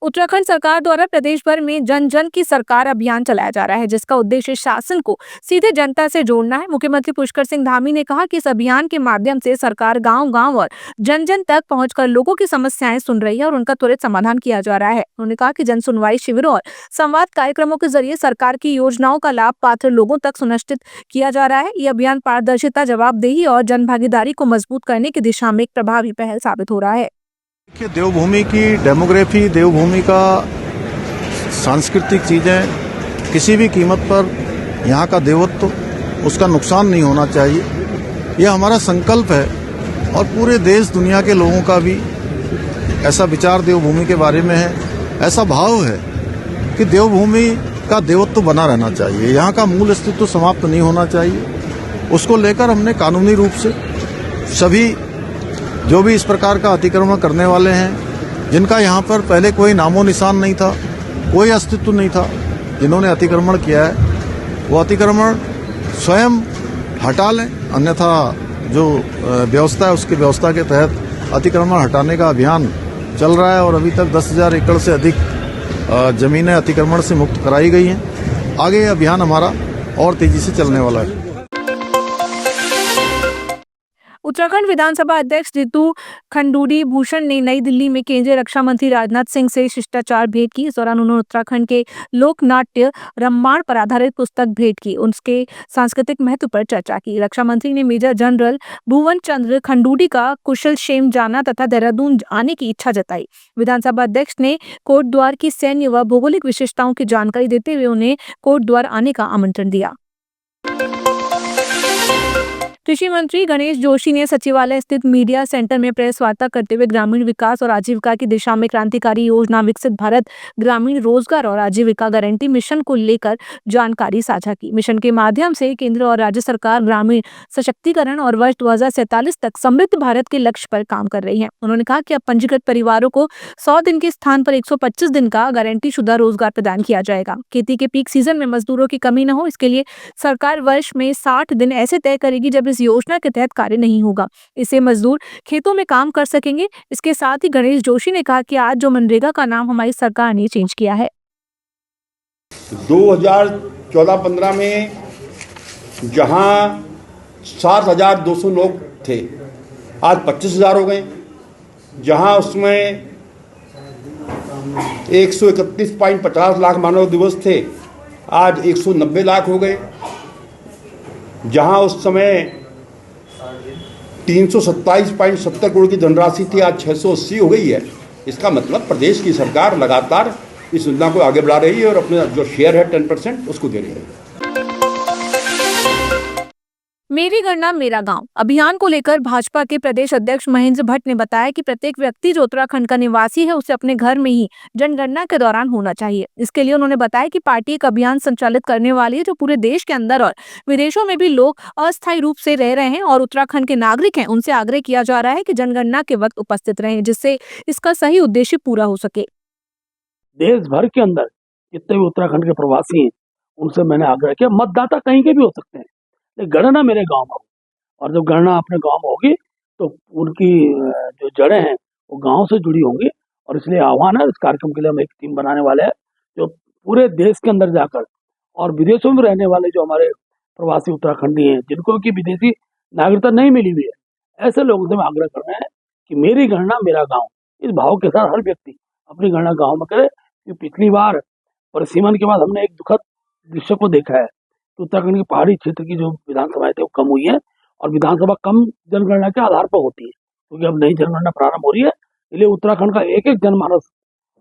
उत्तराखंड सरकार द्वारा प्रदेश भर में जन जन की सरकार अभियान चलाया जा रहा है, जिसका उद्देश्य शासन को सीधे जनता से जोड़ना है। मुख्यमंत्री पुष्कर सिंह धामी ने कहा कि इस अभियान के माध्यम से सरकार गांव-गांव और जन जन तक पहुंचकर लोगों की समस्याएं सुन रही है और उनका त्वरित समाधान किया जा रहा है। उन्होंने कहा कि जन सुनवाई शिविरों और संवाद कार्यक्रमों के जरिए सरकार की योजनाओं का लाभ पात्र लोगों तक सुनिश्चित किया जा रहा है। ये अभियान पारदर्शिता, जवाबदेही और जन भागीदारी को मजबूत करने की दिशा में एक प्रभावी पहल साबित हो रहा है। देखिए, देवभूमि की डेमोग्राफी, देवभूमि का सांस्कृतिक चीज़ें किसी भी कीमत पर यहाँ का देवत्व, उसका नुकसान नहीं होना चाहिए। यह हमारा संकल्प है और पूरे देश दुनिया के लोगों का भी ऐसा विचार देवभूमि के बारे में है। ऐसा भाव है कि देवभूमि का देवत्व बना रहना चाहिए, यहाँ का मूल अस्तित्व समाप्त नहीं होना चाहिए। उसको लेकर हमने कानूनी रूप से सभी जो भी इस प्रकार का अतिक्रमण करने वाले हैं, जिनका यहाँ पर पहले कोई नामो निशान नहीं था, कोई अस्तित्व नहीं था, जिन्होंने अतिक्रमण किया है वो अतिक्रमण स्वयं हटा लें, अन्यथा जो व्यवस्था है उसकी व्यवस्था के तहत अतिक्रमण हटाने का अभियान चल रहा है और अभी तक 10,000 एकड़ से अधिक जमीनें अतिक्रमण से मुक्त कराई गई हैं। आगे ये अभियान हमारा और तेजी से चलने वाला है। उत्तराखंड विधानसभा अध्यक्ष रितु खंडूड़ी भूषण ने नई दिल्ली में केंद्रीय रक्षा मंत्री राजनाथ सिंह से शिष्टाचार भेंट की। इस दौरान उन्होंने उत्तराखंड के लोक नाट्य रामायण पर आधारित पुस्तक भेंट की, उसके सांस्कृतिक महत्व पर चर्चा की। रक्षा मंत्री ने मेजर जनरल भुवन चंद्र खंडूड़ी का कुशल क्षेम जाना तथा देहरादून आने की इच्छा जताई। विधानसभा अध्यक्ष ने कोटद्वार की सैन्य व भौगोलिक विशेषताओं की जानकारी देते हुए उन्हें कोटद्वार आने का आमंत्रण दिया। कृषि मंत्री गणेश जोशी ने सचिवालय स्थित मीडिया सेंटर में प्रेस वार्ता करते हुए ग्रामीण विकास और आजीविका की दिशा में क्रांतिकारी योजना विकसित भारत ग्रामीण रोजगार और आजीविका गारंटी मिशन को लेकर जानकारी साझा की। मिशन के माध्यम से केंद्र और राज्य सरकार ग्रामीण सशक्तिकरण और वर्ष 2047 तक समृद्ध भारत के लक्ष्य पर काम कर रही है। उन्होंने कहा कि अब पंजीकृत परिवारों को 100 दिन के स्थान पर 125 दिन का गारंटी शुदा रोजगार प्रदान किया जाएगा। खेती के पीक सीजन में मजदूरों की कमी न हो, इसके लिए सरकार वर्ष में 60 दिन ऐसे तय करेगी जब इस योजना के तहत कार्य नहीं होगा। इससे मजदूर खेतों में काम कर सकेंगे। इसके साथ ही गणेश जोशी ने कहा कि आज जो मनरेगा का नाम हमारी सरकार ने चेंज किया है। 2014-15 में जहां 7,200 लोग थे, आज 25,000 हो गए। जहां उसमें 131.50 लाख मानव दिवस थे, आज 190 लाख हो गए। जहां उस समय 327.70 करोड़ की धनराशि थी, आज 680 हो गई है। इसका मतलब प्रदेश की सरकार लगातार इस योजना को आगे बढ़ा रही है और अपना जो शेयर है 10% उसको दे रही है। मेरी गणना मेरा गांव अभियान को लेकर भाजपा के प्रदेश अध्यक्ष महेंद्र भट्ट ने बताया कि प्रत्येक व्यक्ति जो उत्तराखंड का निवासी है उसे अपने घर में ही जनगणना के दौरान होना चाहिए। इसके लिए उन्होंने बताया कि पार्टी एक अभियान संचालित करने वाली है जो पूरे देश के अंदर और विदेशों में भी लोग अस्थायी रूप से रह रहे हैं और उत्तराखंड के नागरिक हैं, उनसे आग्रह किया जा रहा है कि जनगणना के वक्त उपस्थित रहें, जिससे इसका सही उद्देश्य पूरा हो सके। देश भर के अंदर जितने भी उत्तराखंड के प्रवासी हैं उनसे मैंने आग्रह किया, मतदाता कहीं के भी हो सकते हैं, गणना मेरे गांव में हो। और जब गणना अपने गांव में होगी तो उनकी जो जड़ें हैं वो गांव से जुड़ी होंगी। और इसलिए आह्वान है, इस कार्यक्रम के लिए हम एक टीम बनाने वाले हैं जो पूरे देश के अंदर जाकर और विदेशों में रहने वाले जो हमारे प्रवासी उत्तराखंडी हैं, जिनको कि विदेशी नागरिकता नहीं मिली हुई है, ऐसे लोगों से मैं आग्रह करना है कि मेरी गणना मेरा गाँव, इस भाव के साथ हर व्यक्ति अपनी गणना गाँव में करे। पिछली बार परिसीमन के बाद हमने एक दुखद दृश्य को देखा है कि उत्तराखंड के पहाड़ी क्षेत्र की जो विधानसभाएं थे वो कम हुई है और विधानसभा कम जनगणना के आधार पर होती है, क्योंकि अब नई जनगणना प्रारंभ हो रही है। इसलिए उत्तराखंड का एक एक जनमानस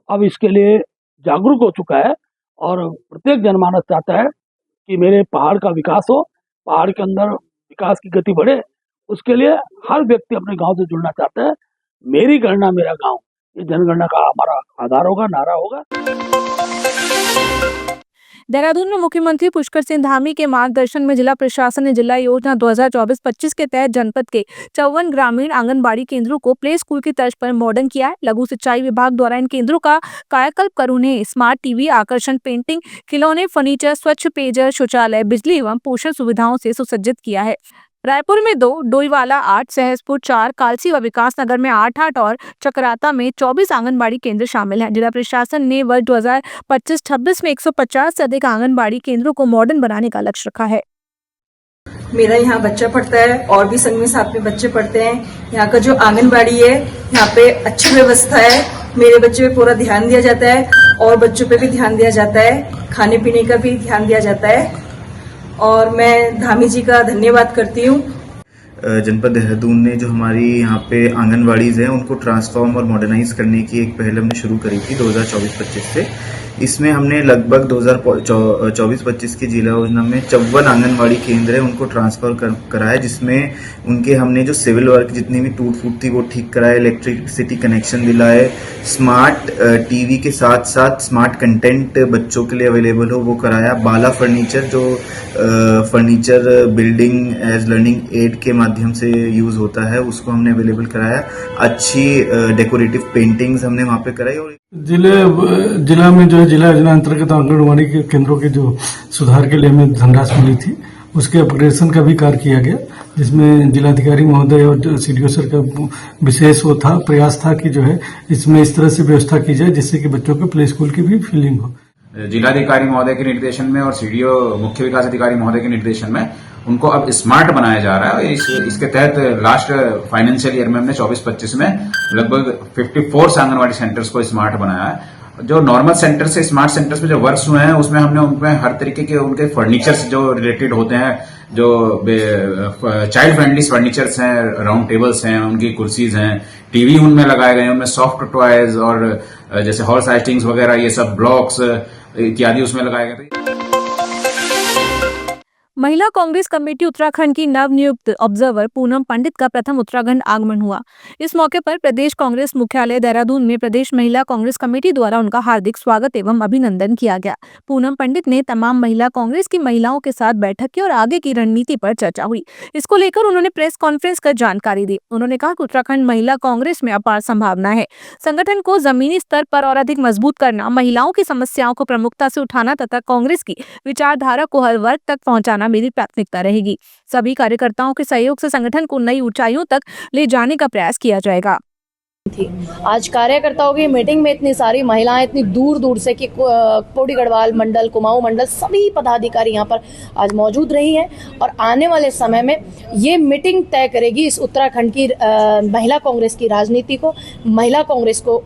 अब इसके लिए जागरूक हो चुका है और प्रत्येक जनमानस चाहता है कि मेरे पहाड़ का विकास हो, पहाड़ के अंदर विकास की गति बढ़े। उसके लिए हर व्यक्ति अपने गाँव से जुड़ना चाहता है। मेरी गणना मेरा गाँव, ये जनगणना का हमारा आधार होगा, नारा होगा। देहरादून में मुख्यमंत्री पुष्कर सिंह धामी के मार्गदर्शन में जिला प्रशासन ने जिला योजना 2024-25 के तहत जनपद के 54 ग्रामीण आंगनबाड़ी केंद्रों को प्ले स्कूल की तर्ज पर मॉडर्न किया है। लघु सिंचाई विभाग द्वारा इन केंद्रों का कायाकल्प कर उन्हें स्मार्ट टीवी, आकर्षण पेंटिंग, खिलौने, फर्नीचर, स्वच्छ पेयजल, शौचालय, बिजली एवं पोषण सुविधाओं से सुसज्जित किया है। रायपुर में 2, डोईवाला 8, सहसपुर 4, कालसी व विकास नगर में 8 और चकराता में 24 आंगनबाड़ी केंद्र शामिल हैं। जिला प्रशासन ने वर्ष 2025-26 में 150 से अधिक आंगनबाड़ी केंद्रों को मॉडर्न बनाने का लक्ष्य रखा है। मेरा यहाँ बच्चा पढ़ता है और भी संग में साथ में बच्चे पढ़ते हैं। यहाँ का जो आंगनबाड़ी है, यहाँ पे अच्छी व्यवस्था है। मेरे बच्चे पे पूरा ध्यान दिया जाता है और बच्चों पे भी ध्यान दिया जाता है, खाने पीने का भी ध्यान दिया जाता है और मैं धामी जी का धन्यवाद करती हूँ। जनपद देहरादून ने जो हमारी यहाँ पे आंगनबाड़ीज हैं उनको ट्रांसफॉर्म और मॉडर्नाइज करने की एक पहल हमने शुरू करी थी 2024-25 से। इसमें हमने लगभग 2024-25 की जिला योजना में 54 आंगनबाड़ी केंद्र है उनको ट्रांसफर कराया, जिसमें उनके हमने जो सिविल वर्क जितनी भी टूट फूट थी वो ठीक कराए, इलेक्ट्रिसिटी कनेक्शन दिलाए, स्मार्ट टीवी के साथ साथ स्मार्ट कंटेंट बच्चों के लिए अवेलेबल हो वो कराया, बाला फर्नीचर जो furniture building as learning aid के माध्यम से यूज होता है उसको हमने अवेलेबल कराया, अच्छी डेकोरेटिव पेंटिंग्स हमने वहाँ पे कराई। और जिला में जो है जिला योजना अंतर्गत आंगनबाड़ी के केंद्रों के जो सुधार के लिए हमें धनराशि मिली थी उसके अपग्रेडेशन का भी कार्य किया गया, जिसमें जिलाधिकारी महोदय और सीडीओ सर का विशेष वो था प्रयास था कि जो है इसमें इस तरह से व्यवस्था की जाए जिससे कि बच्चों के प्ले स्कूल की भी फीलिंग हो। जिलाधिकारी महोदय के निर्देशन में और सीडीओ मुख्य विकास अधिकारी महोदय के निर्देशन में उनको अब स्मार्ट बनाया जा रहा है। इसके तहत लास्ट फाइनेंशियल ईयर में हमने 24-25 में लगभग 54 आंगनबाड़ी सेंटर्स को स्मार्ट बनाया है। जो नॉर्मल सेंटर से स्मार्ट सेंटर्स में जो वर्क्स हुए हैं उसमें हमने उनमें हर तरीके के उनके फर्नीचर्स जो रिलेटेड होते हैं, जो चाइल्ड फ्रेंडली फर्नीचर्स हैं, राउंड टेबल्स हैं, उनकी कुर्सीज हैं, टीवी उनमें लगाए गए हैं, उनमें सॉफ्ट टॉयज और जैसे हॉर्स राइडिंग्स वगैरह ये सब ब्लॉक्स इत्यादि उसमें लगाए गए थे। महिला कांग्रेस कमेटी उत्तराखंड की नवनियुक्त ऑब्जर्वर पूनम पंडित का प्रथम उत्तराखंड आगमन हुआ। इस मौके पर प्रदेश कांग्रेस मुख्यालय देहरादून में प्रदेश महिला कांग्रेस कमेटी द्वारा उनका हार्दिक स्वागत एवं अभिनंदन किया गया। पूनम पंडित ने तमाम महिला कांग्रेस की महिलाओं के साथ बैठक की और आगे की रणनीति पर चर्चा हुई। इसको लेकर उन्होंने प्रेस कॉन्फ्रेंस कर जानकारी दी। उन्होंने कहा कि उत्तराखंड महिला कांग्रेस में अपार संभावना है। संगठन को जमीनी स्तर पर और अधिक मजबूत करना, महिलाओं की समस्याओं को प्रमुखता से उठाना तथा कांग्रेस की विचारधारा को हर वर्ग तक पहुंचाना मेरी प्राथमिकता रहेगी। सभी कार्यकर्ताओं के सहयोग से संगठन को नई ऊंचाइयों तक ले जाने का प्रयास किया जाएगा। आज कार्यकर्ताओं की मीटिंग में इतनी सारी महिलाएं इतनी दूर दूर से कि पौड़ी गढ़वाल मंडल, कुमाऊं मंडल, सभी पदाधिकारी यहाँ पर आज मौजूद रही हैं और आने वाले समय में ये मीटिंग तय करेगी इस उत्तराखंड की महिला कांग्रेस की राजनीति को, महिला कांग्रेस को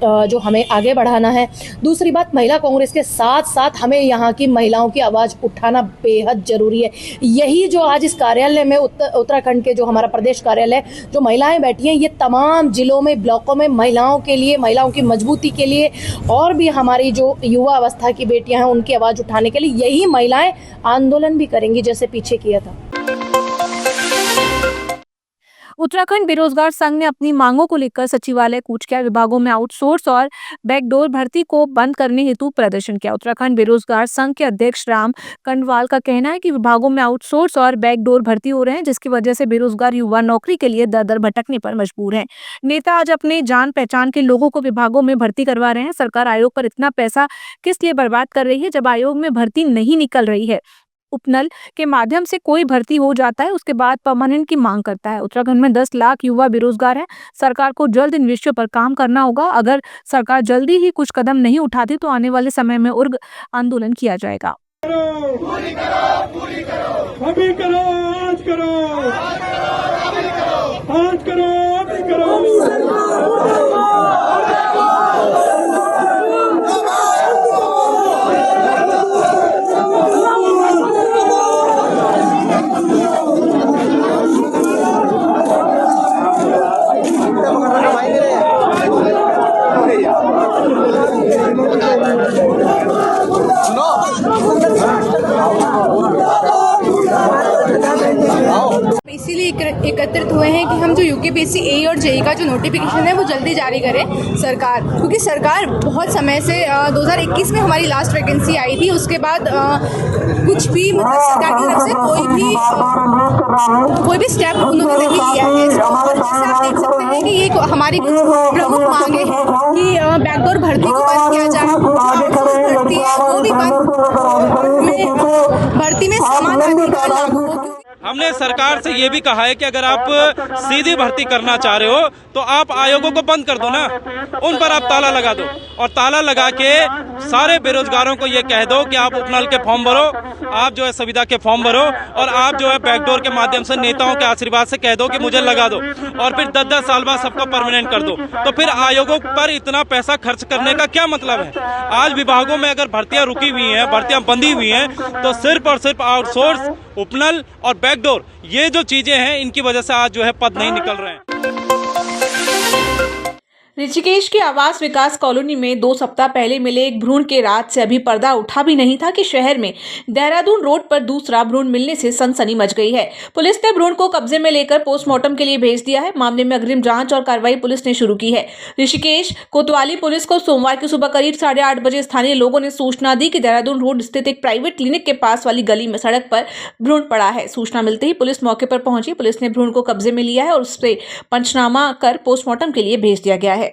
जो हमें आगे बढ़ाना है। दूसरी बात, महिला कांग्रेस के साथ साथ हमें यहाँ की महिलाओं की आवाज़ उठाना बेहद जरूरी है। यही जो आज इस कार्यालय में उत्तराखंड के जो हमारा प्रदेश कार्यालय जो महिलाएं बैठी हैं, ये तमाम जिलों में, ब्लॉकों में महिलाओं के लिए, महिलाओं की मजबूती के लिए और भी हमारी जो युवा अवस्था की बेटियां हैं उनकी आवाज़ उठाने के लिए यही महिलाएं आंदोलन भी करेंगी जैसे पीछे किया था। उत्तराखंड बेरोजगार संघ ने अपनी मांगों को लेकर सचिवालय कूच किया। विभागों में आउटसोर्स और बैकडोर भर्ती को बंद करने हेतु प्रदर्शन किया। उत्तराखंड बेरोजगार संघ के अध्यक्ष राम कंडवाल का कहना है कि विभागों में आउटसोर्स और बैकडोर भर्ती हो रहे हैं, जिसकी वजह से बेरोजगार युवा नौकरी के लिए दर दर भटकने पर मजबूर हैं। नेता आज अपने जान पहचान के लोगों को विभागों में भर्ती करवा रहे हैं। सरकार आयोग पर इतना पैसा किस लिए बर्बाद कर रही है जब आयोग में भर्ती नहीं निकल रही है। उपनल के माध्यम से कोई भर्ती हो जाता है, उसके बाद परमानेंट की मांग करता है। उत्तराखंड में 10 लाख युवा बेरोजगार हैं। सरकार को जल्द इन विषयों पर काम करना होगा। अगर सरकार जल्दी ही कुछ कदम नहीं उठाती तो आने वाले समय में उग्र आंदोलन किया जाएगा। पूरी करो, अभी करो, आज करो, आज करो, अभी करो। इसीलिए एकत्रित हुए हैं कि हम जो यूकेपीएससी ए और जेई का जो नोटिफिकेशन है वो जल्दी जारी करे सरकार, क्योंकि सरकार बहुत समय से 2021 में हमारी लास्ट वैकेंसी आई थी, उसके बाद कुछ भी मतलब सरकार की तरफ से कोई भी स्टेप उन्होंने नहीं लिया है। और जैसे आप देख सकते हैं कि ये हमारी कुछ प्रमुख मांगे हैं कि बैकडोर भर्ती को बंद किया जाए, भर्ती है वो भी बंद, भर्ती में समान अधिकार लागू हो। हमने सरकार से ये भी कहा है कि अगर आप सीधी भर्ती करना चाह रहे हो तो आप आयोगों को बंद कर दो ना, उन पर आप ताला लगा दो और ताला लगा के सारे बेरोजगारों को ये कह दो कि आप उपनल के फॉर्म भरो, आप जो है संविदा के फॉर्म भरो और आप जो है बैकडोर के माध्यम से नेताओं के आशीर्वाद से कह दो कि मुझे लगा दो और फिर 10-10 साल बाद सबको परमानेंट कर दो। तो फिर आयोगों पर इतना पैसा खर्च करने का क्या मतलब है? आज विभागों में अगर भर्तियां रुकी हुई हैं, भर्तियां बंदी हुई हैं, तो सिर्फ और सिर्फ आउटसोर्स, उपनल और बैकडोर ये जो चीजें हैं इनकी वजह से आज जो है पद नहीं निकल रहे हैं। ऋषिकेश के आवास विकास कॉलोनी में 2 सप्ताह पहले मिले एक भ्रूण के राज से अभी पर्दा उठा भी नहीं था कि शहर में देहरादून रोड पर दूसरा भ्रूण मिलने से सनसनी मच गई है। पुलिस ने भ्रूण को कब्जे में लेकर पोस्टमार्टम के लिए भेज दिया है। मामले में अग्रिम जांच और कार्रवाई पुलिस ने शुरू की है। ऋषिकेश कोतवाली पुलिस को सोमवार की सुबह करीब 8:30 बजे स्थानीय लोगों ने सूचना दी कि देहरादून रोड स्थित एक प्राइवेट क्लिनिक के पास वाली गली में सड़क पर भ्रूण पड़ा है। सूचना मिलते ही पुलिस मौके पर पहुंची। पुलिस ने भ्रूण को कब्जे में लिया है और उस पर पंचनामा कर पोस्टमार्टम के लिए भेज दिया गया है।